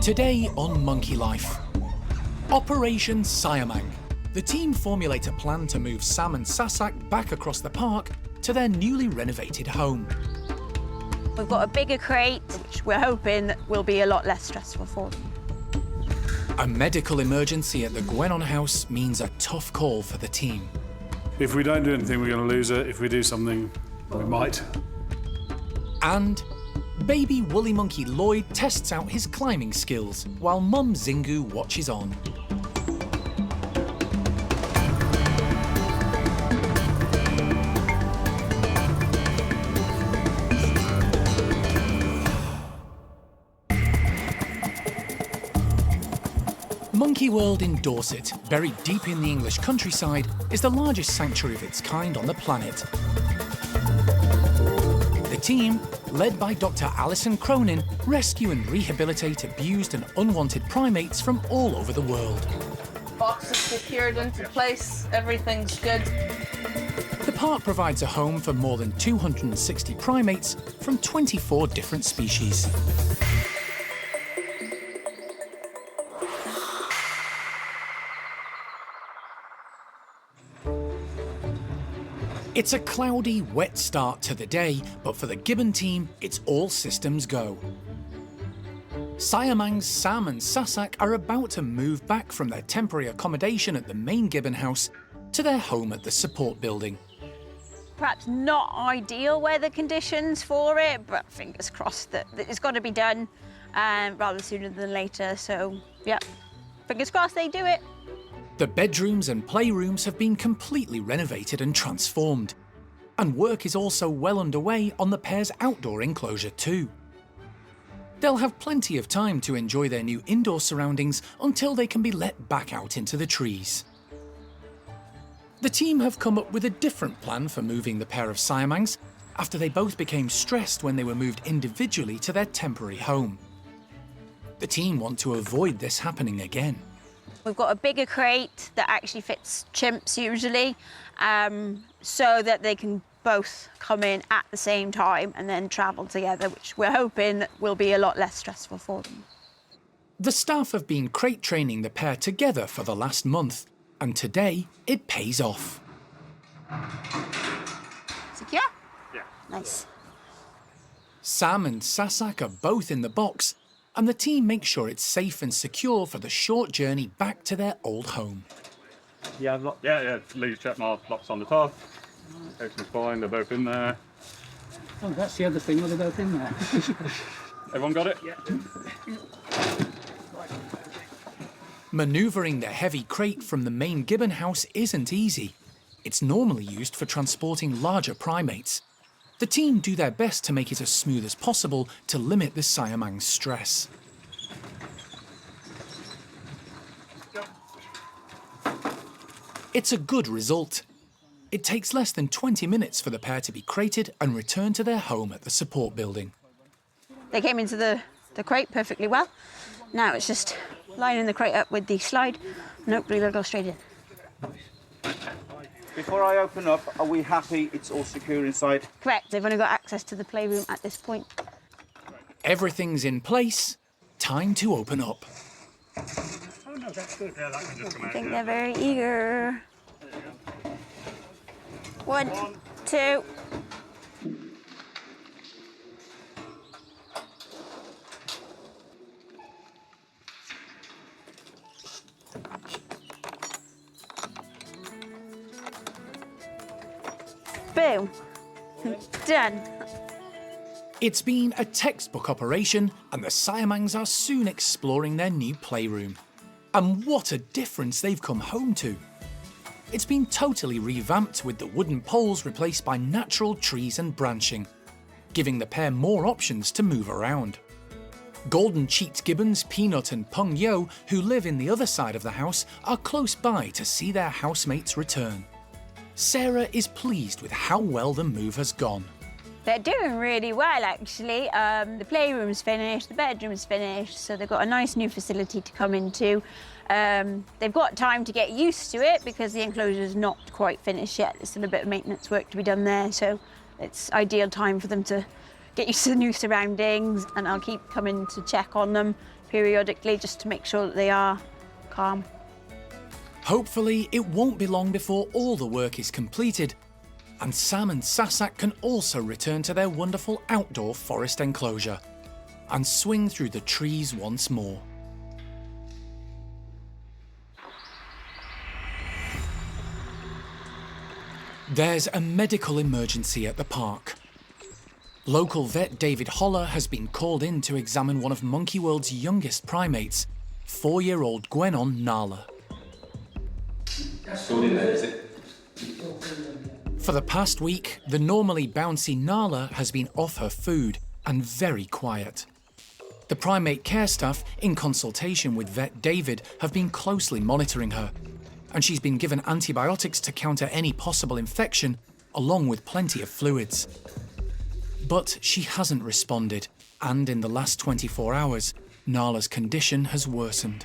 Today on Monkey Life. Operation Siamang. The team formulate a plan to move Sam and Sasak back across the park to their newly renovated home. We've got a bigger crate, which we're hoping will be a lot less stressful for them. A medical emergency at the Gwenon house means a tough call for the team. If we don't do anything, we're going to lose it. If we do something, we might. And baby woolly monkey Lloyd tests out his climbing skills while Mum Zingu watches on. Monkey World in Dorset, buried deep in the English countryside, is the largest sanctuary of its kind on the planet. The team, led by Dr. Alison Cronin, rescue and rehabilitate abused and unwanted primates from all over the world. Boxes secured into place, everything's good. The park provides a home for more than 260 primates from 24 different species. It's a cloudy, wet start to the day, but for the Gibbon team, it's all systems go. Siamangs Sam and Sasak are about to move back from their temporary accommodation at the main Gibbon house to their home at the support building. Perhaps not ideal weather conditions for it, but fingers crossed that it's got to be done rather sooner than later. So, yeah, fingers crossed they do it. The bedrooms and playrooms have been completely renovated and transformed. And work is also well underway on the pair's outdoor enclosure too. They'll have plenty of time to enjoy their new indoor surroundings until they can be let back out into the trees. The team have come up with a different plan for moving the pair of Siamangs after they both became stressed when they were moved individually to their temporary home. The team want to avoid this happening again. We've got a bigger crate that actually fits chimps usually, so that they can both come in at the same time and then travel together, which we're hoping will be a lot less stressful for them. The staff have been crate training the pair together for the last month, and today it pays off. Secure? Yeah. Nice. Sam and Sasak are both in the box, and the team makes sure it's safe and secure for the short journey back to their old home. Yeah, Lee's check mark, locks on the top. Everything's fine, they're both in there. Oh, that's the other thing, they're both in there. Everyone got it? Yeah. Manoeuvring the heavy crate from the main Gibbon house isn't easy. It's normally used for transporting larger primates. The team do their best to make it as smooth as possible to limit the Siamang's stress. It's a good result. It takes less than 20 minutes for the pair to be crated and returned to their home at the support building. They came into the crate perfectly well. Now it's just lining the crate up with the slide, and hopefully they'll go straight in. Before I open up, are we happy it's all secure inside? Correct, they've only got access to the playroom at this point. Everything's in place. Time to open up. Oh no, that's good. Yeah, that can just come I out. think they're very eager. 1, 2. Boom. Done. It's been a textbook operation, and the Siamangs are soon exploring their new playroom. And what a difference they've come home to. It's been totally revamped with the wooden poles replaced by natural trees and branching, giving the pair more options to move around. Golden-cheeked gibbons Peanut and Pung Yo, who live in the other side of the house, are close by to see their housemates return. Sarah is pleased with how well the move has gone. They're doing really well, actually. The playroom's finished, the bedroom's finished, so they've got a nice new facility to come into. They've got time to get used to it because the enclosure's not quite finished yet. There's still a bit of maintenance work to be done there, so it's ideal time for them to get used to the new surroundings, and I'll keep coming to check on them periodically just to make sure that they are calm. Hopefully, it won't be long before all the work is completed, and Sam and Sasak can also return to their wonderful outdoor forest enclosure and swing through the trees once more. There's a medical emergency at the park. Local vet David Holler has been called in to examine one of Monkey World's youngest primates, 4-year-old Gwenon Nala. For the past week, the normally bouncy Nala has been off her food and very quiet. The primate care staff, in consultation with vet David, have been closely monitoring her, and she's been given antibiotics to counter any possible infection, along with plenty of fluids. But she hasn't responded, and in the last 24 hours, Nala's condition has worsened.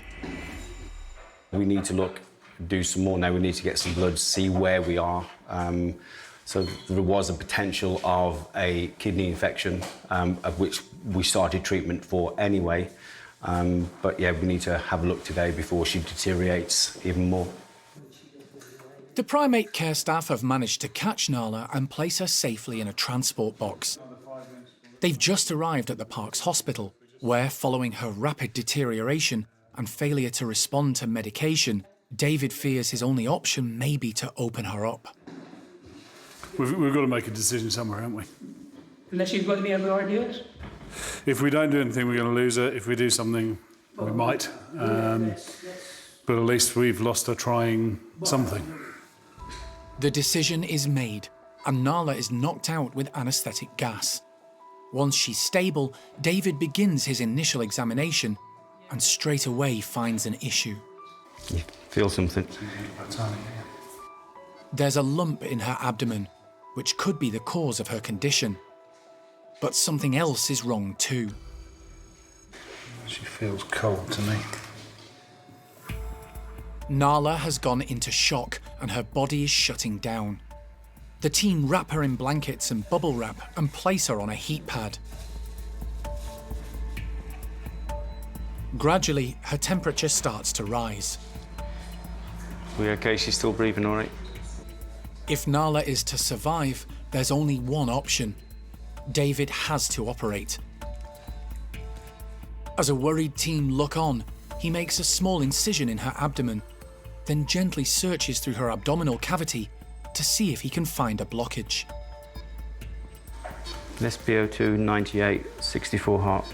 We need to do some more now. We need to get some blood, see where we are. So there was a potential of a kidney infection, of which we started treatment for anyway. But yeah, we need to have a look today before she deteriorates even more. The primate care staff have managed to catch Nala and place her safely in a transport box. They've just arrived at the park's hospital, where, following her rapid deterioration and failure to respond to medication, David fears his only option may be to open her up. We've got to make a decision somewhere, haven't we? Unless you've got any other ideas? If we don't do anything, we're going to lose her. If we do something, we might. But at least we've lost her trying something. The decision is made, and Nala is knocked out with anaesthetic gas. Once she's stable, David begins his initial examination and straight away finds an issue. You feel something? There's a lump in her abdomen, which could be the cause of her condition. But something else is wrong too. She feels cold to me. Nala has gone into shock and her body is shutting down. The team wrap her in blankets and bubble wrap and place her on a heat pad. Gradually, her temperature starts to rise. We okay? She's still breathing all right? If Nala is to survive, there's only one option. David has to operate. As a worried team look on, he makes a small incision in her abdomen, then gently searches through her abdominal cavity to see if he can find a blockage. SpO2 98, 64 heart.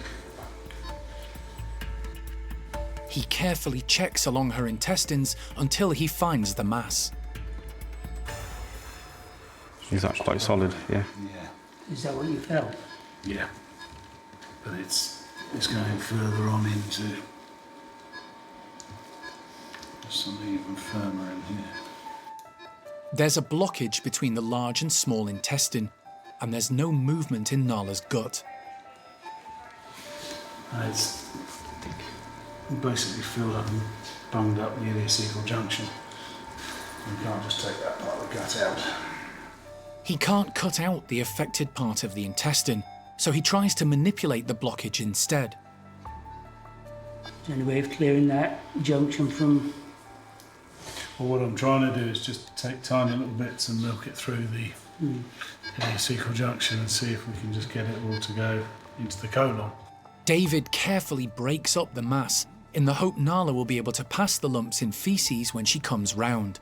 He carefully checks along her intestines until he finds the mass. She's actually quite solid, yeah. Is that what you felt? Yeah. But it's going further on into something even firmer in here. There's a blockage between the large and small intestine, and there's no movement in Nala's gut. And it's basically filled up and bunged up near the ileocecal junction. You can't just take that part of the gut out. He can't cut out the affected part of the intestine, so he tries to manipulate the blockage instead. Is there any way of clearing that junction from... Well, what I'm trying to do is just take tiny little bits and milk it through the ileocecal junction and see if we can just get it all to go into the colon. David carefully breaks up the mass in the hope Nala will be able to pass the lumps in feces when she comes round.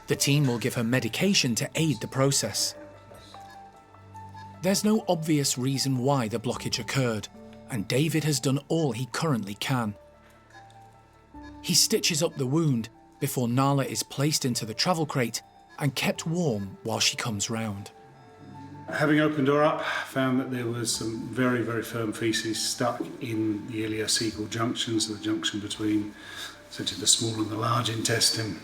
The team will give her medication to aid the process. There's no obvious reason why the blockage occurred, and David has done all he currently can. He stitches up the wound before Nala is placed into the travel crate and kept warm while she comes round. Having opened her up, found that there was some very, very firm faeces stuck in the ileocecal junction, so the junction between essentially the small and the large intestine.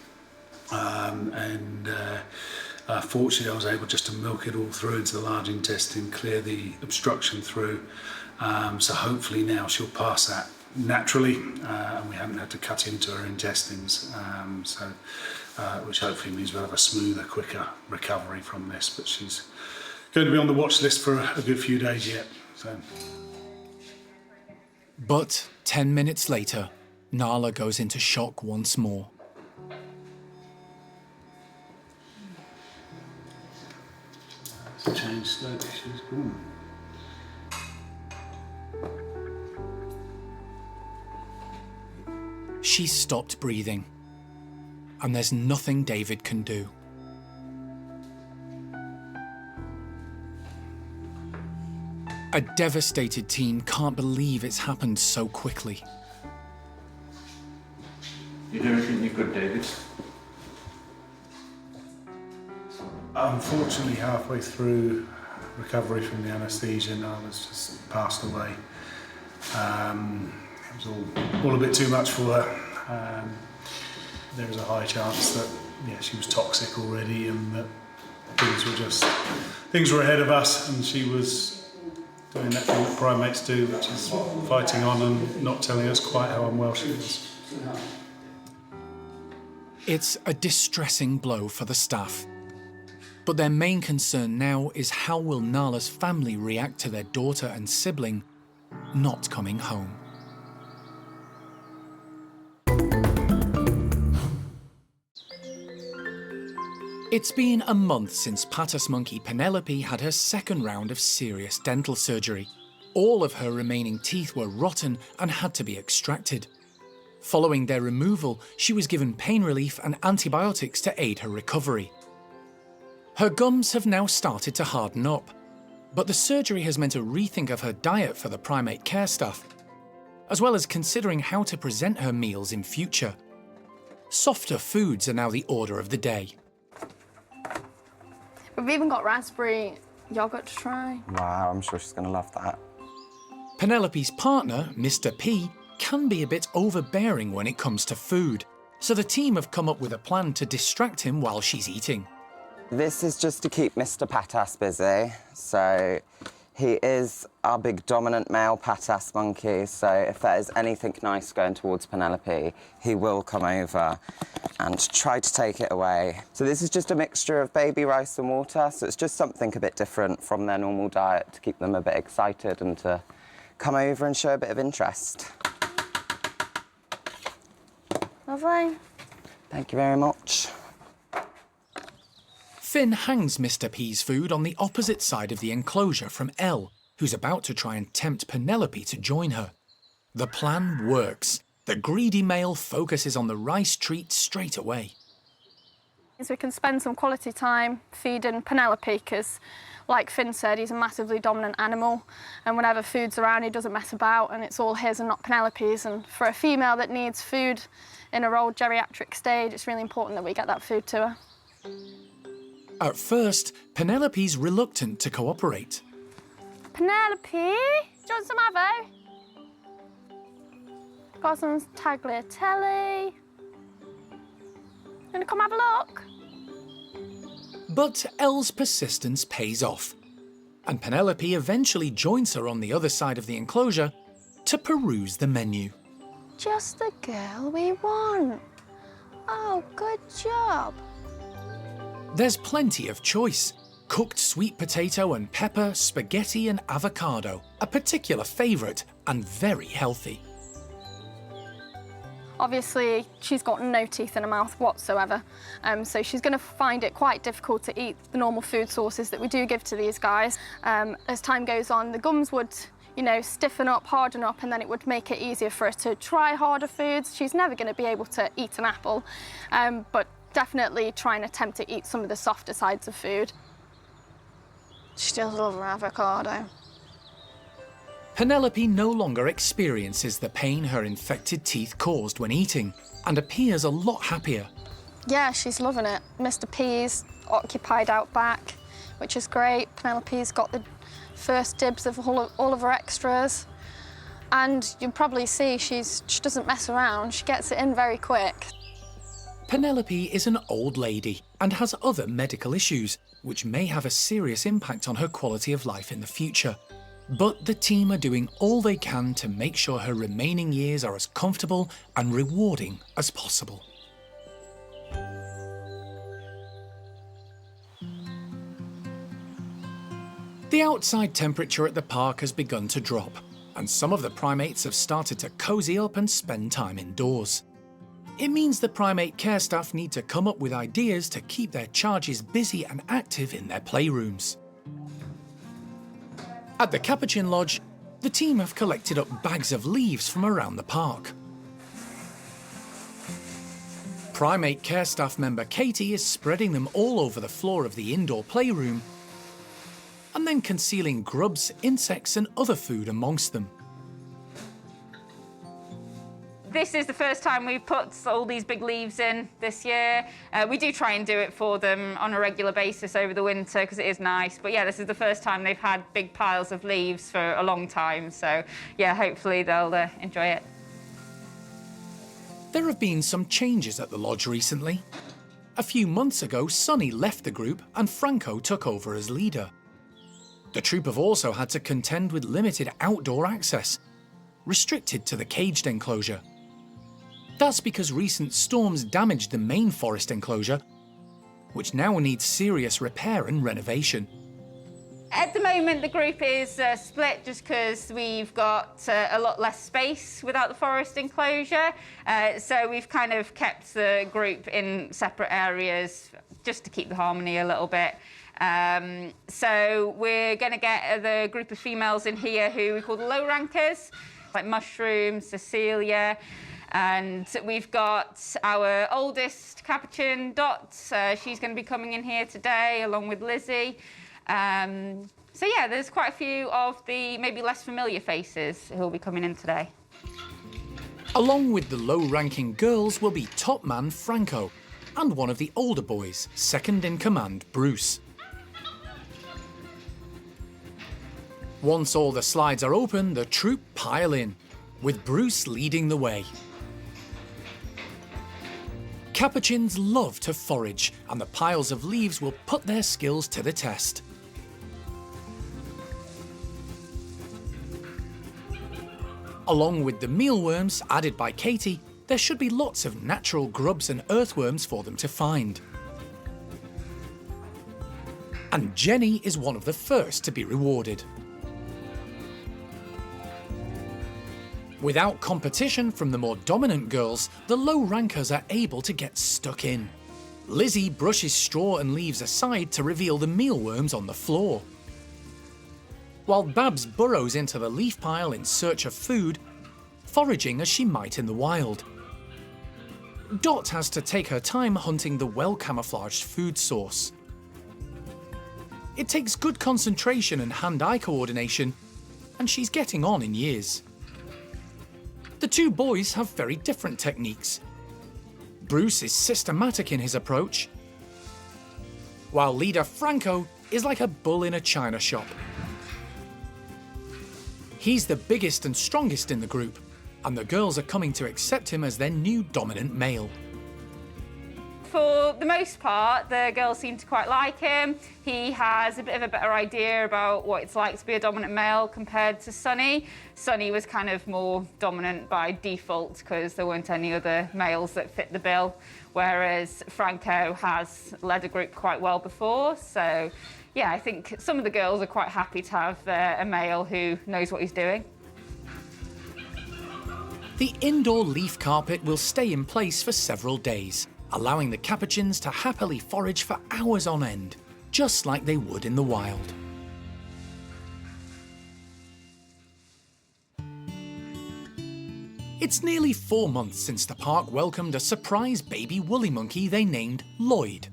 Fortunately, I was able just to milk it all through into the large intestine, clear the obstruction through. So hopefully now she'll pass that naturally, and we haven't had to cut into her intestines. Which hopefully means we'll have a smoother, quicker recovery from this. But she's going to be on the watch list for a good few days yet. So. But 10 minutes later, Nala goes into shock once more. It's changed slowly, she's gone. She's stopped breathing, and there's nothing David can do. A devastated team can't believe it's happened so quickly. You do everything you could, David. Unfortunately, halfway through recovery from the anaesthesia, Nala's just passed away. It was all a bit too much for her. There was a high chance that she was toxic already, and that things were ahead of us, and she was doing that thing that primates do, which is fighting on and not telling us quite how unwell she was. It's a distressing blow for the staff. But their main concern now is how will Nala's family react to their daughter and sibling not coming home. It's been a month since Patas monkey Penelope had her second round of serious dental surgery. All of her remaining teeth were rotten and had to be extracted. Following their removal, she was given pain relief and antibiotics to aid her recovery. Her gums have now started to harden up, but the surgery has meant a rethink of her diet for the primate care staff, as well as considering how to present her meals in future. Softer foods are now the order of the day. We've even got raspberry yogurt to try. Wow, I'm sure she's going to love that. Penelope's partner, Mr. P, can be a bit overbearing when it comes to food, so the team have come up with a plan to distract him while she's eating. This is just to keep Mr. Patas busy. So he is our big dominant male Patas monkey, so if there is anything nice going towards Penelope, he will come over and try to take it away. So this is just a mixture of baby rice and water, so it's just something a bit different from their normal diet to keep them a bit excited and to come over and show a bit of interest. Lovely. Thank you very much. Finn hangs Mr. P's food on the opposite side of the enclosure from Elle, who's about to try and tempt Penelope to join her. The plan works. The greedy male focuses on the rice treat straight away. So we can spend some quality time feeding Penelope because, like Finn said, he's a massively dominant animal, and whenever food's around he doesn't mess about and it's all his and not Penelope's. And for a female that needs food in her old geriatric stage, it's really important that we get that food to her. At first, Penelope's reluctant to cooperate. Penelope, do you want some avo? Got some tagliatelle. Gonna come have a look? But Elle's persistence pays off, and Penelope eventually joins her on the other side of the enclosure to peruse the menu. Just the girl we want. Oh, good job. There's plenty of choice. Cooked sweet potato and pepper, spaghetti and avocado, a particular favourite and very healthy. Obviously, she's got no teeth in her mouth whatsoever, so she's going to find it quite difficult to eat the normal food sources that we do give to these guys. As time goes on, the gums would, stiffen up, harden up, and then it would make it easier for her to try harder foods. She's never going to be able to eat an apple, but definitely try and attempt to eat some of the softer sides of food. She does love her avocado. Penelope no longer experiences the pain her infected teeth caused when eating and appears a lot happier. Yeah, she's loving it. Mr. P's occupied out back, which is great. Penelope's got the first dibs of all of her extras. And you'll probably see she doesn't mess around. She gets it in very quick. Penelope is an old lady and has other medical issues, which may have a serious impact on her quality of life in the future. But the team are doing all they can to make sure her remaining years are as comfortable and rewarding as possible. The outside temperature at the park has begun to drop, and some of the primates have started to cozy up and spend time indoors. It means the primate care staff need to come up with ideas to keep their charges busy and active in their playrooms. At the Capuchin Lodge, the team have collected up bags of leaves from around the park. Primate care staff member Katie is spreading them all over the floor of the indoor playroom and then concealing grubs, insects and other food amongst them. This is the first time we've put all these big leaves in this year. We do try and do it for them on a regular basis over the winter because it is nice. But yeah, this is the first time they've had big piles of leaves for a long time. So yeah, hopefully they'll enjoy it. There have been some changes at the lodge recently. A few months ago, Sonny left the group and Franco took over as leader. The troop have also had to contend with limited outdoor access, restricted to the caged enclosure. That's because recent storms damaged the main forest enclosure, which now needs serious repair and renovation. At the moment, the group is split just because we've got a lot less space without the forest enclosure. So we've kind of kept the group in separate areas just to keep the harmony a little bit. So we're going to get the group of females in here who we call the low rankers, like Mushroom, Cecilia. And we've got our oldest Capuchin, Dot. She's going to be coming in here today, along with Lizzie. So yeah, there's quite a few of the maybe less familiar faces who will be coming in today. Along with the low-ranking girls will be top man Franco and one of the older boys, second in command Bruce. Once all the slides are open, the troop pile in, with Bruce leading the way. Capuchins love to forage, and the piles of leaves will put their skills to the test. Along with the mealworms added by Katie, there should be lots of natural grubs and earthworms for them to find. And Jenny is one of the first to be rewarded. Without competition from the more dominant girls, the low rankers are able to get stuck in. Lizzie brushes straw and leaves aside to reveal the mealworms on the floor, while Babs burrows into the leaf pile in search of food, foraging as she might in the wild. Dot has to take her time hunting the well-camouflaged food source. It takes good concentration and hand-eye coordination, and she's getting on in years. The two boys have very different techniques. Bruce is systematic in his approach, while leader Franco is like a bull in a china shop. He's the biggest and strongest in the group, and the girls are coming to accept him as their new dominant male. For the most part, the girls seem to quite like him. He has a bit of a better idea about what it's like to be a dominant male compared to Sonny. Sonny was kind of more dominant by default because there weren't any other males that fit the bill, whereas Franco has led a group quite well before. So, yeah, I think some of the girls are quite happy to have a male who knows what he's doing. The indoor leaf carpet will stay in place for several days, allowing the Capuchins to happily forage for hours on end, just like they would in the wild. It's nearly 4 months since the park welcomed a surprise baby woolly monkey they named Lloyd.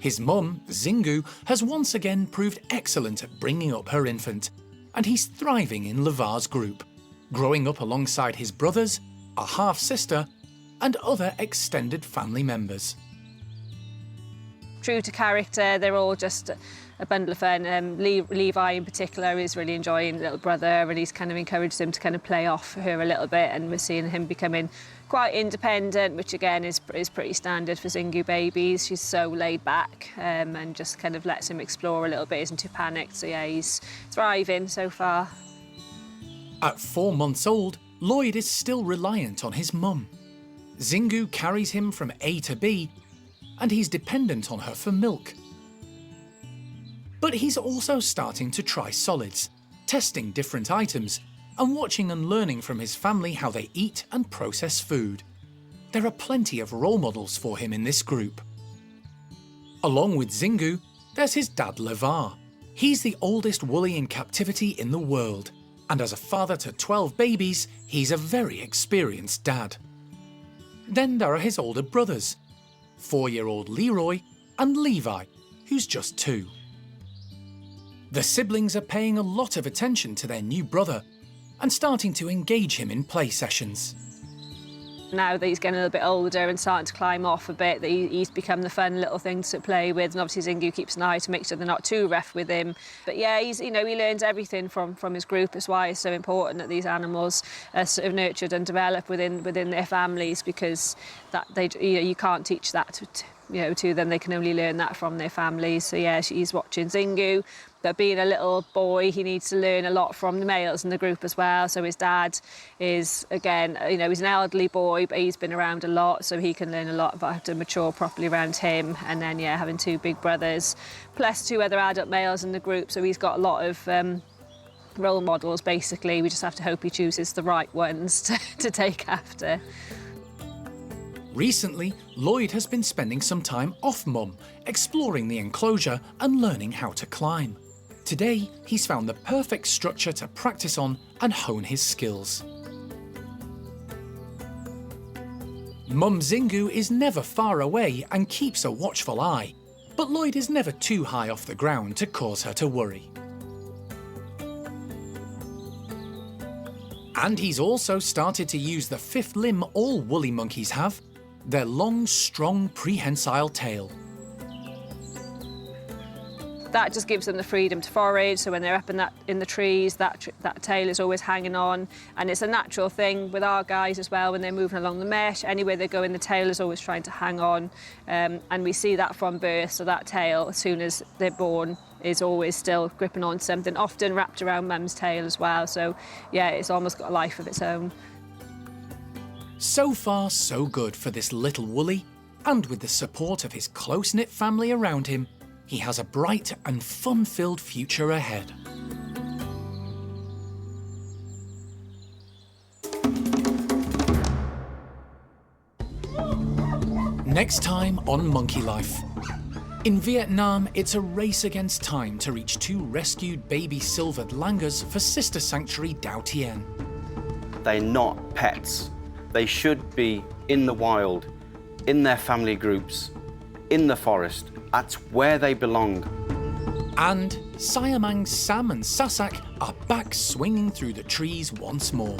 His mum, Zingu, has once again proved excellent at bringing up her infant, and he's thriving in Levar's group, growing up alongside his brothers, a half-sister, and other extended family members. True to character, they're all just a bundle of fun. Levi in particular is really enjoying little brother, and he's kind of encouraged him to kind of play off her a little bit, and we're seeing him becoming quite independent, which again is pretty standard for Zingu babies. She's so laid back and just kind of lets him explore a little bit, isn't too panicked. So yeah, he's thriving so far. At 4 months old, Lloyd is still reliant on his mum. Zingu carries him from A to B, and he's dependent on her for milk. But he's also starting to try solids, testing different items, and watching and learning from his family how they eat and process food. There are plenty of role models for him in this group. Along with Zingu, there's his dad Levar. He's the oldest woolly in captivity in the world, and as a father to 12 babies, he's a very experienced dad. Then there are his older brothers, 4-year-old Leroy and Levi, who's just 2. The siblings are paying a lot of attention to their new brother and starting to engage him in play sessions. Now that he's getting a little bit older and starting to climb off a bit, that he's become the fun little thing to play with, and obviously Zingu keeps an eye to make sure they're not too rough with him. But yeah, he learns everything from his group. That's why it's so important that these animals are sort of nurtured and develop within their families, because that you can't teach that to them. They can only learn that from their families. So yeah, he's watching Zingu. But being a little boy, he needs to learn a lot from the males in the group as well. So his dad is, again, he's an elderly boy, but he's been around a lot, so he can learn a lot about how to mature properly around him. And then, yeah, having 2 big brothers, plus 2 other adult males in the group, so he's got a lot of role models, basically. We just have to hope he chooses the right ones to take after. Recently, Lloyd has been spending some time off Mum, exploring the enclosure and learning how to climb. Today, he's found the perfect structure to practice on and hone his skills. Mum Zingu is never far away and keeps a watchful eye, but Lloyd is never too high off the ground to cause her to worry. And he's also started to use the 5th limb all woolly monkeys have, their long, strong, prehensile tail. That just gives them the freedom to forage, so when they're up in the trees, that tail is always hanging on, and it's a natural thing with our guys as well. When they're moving along the mesh, anywhere they go in, the tail is always trying to hang on, and we see that from birth. So that tail, as soon as they're born, is always still gripping on something, often wrapped around mum's tail as well. So yeah, it's almost got a life of its own. So far, so good for this little woolly, and with the support of his close-knit family around him, he has a bright and fun-filled future ahead. Next time on Monkey Life. In Vietnam, it's a race against time to reach 2 rescued baby silvered langurs for sister sanctuary Dao Tien. They're not pets. They should be in the wild, in their family groups, in the forest. That's where they belong. And siamangs Sam and Sasak are back swinging through the trees once more.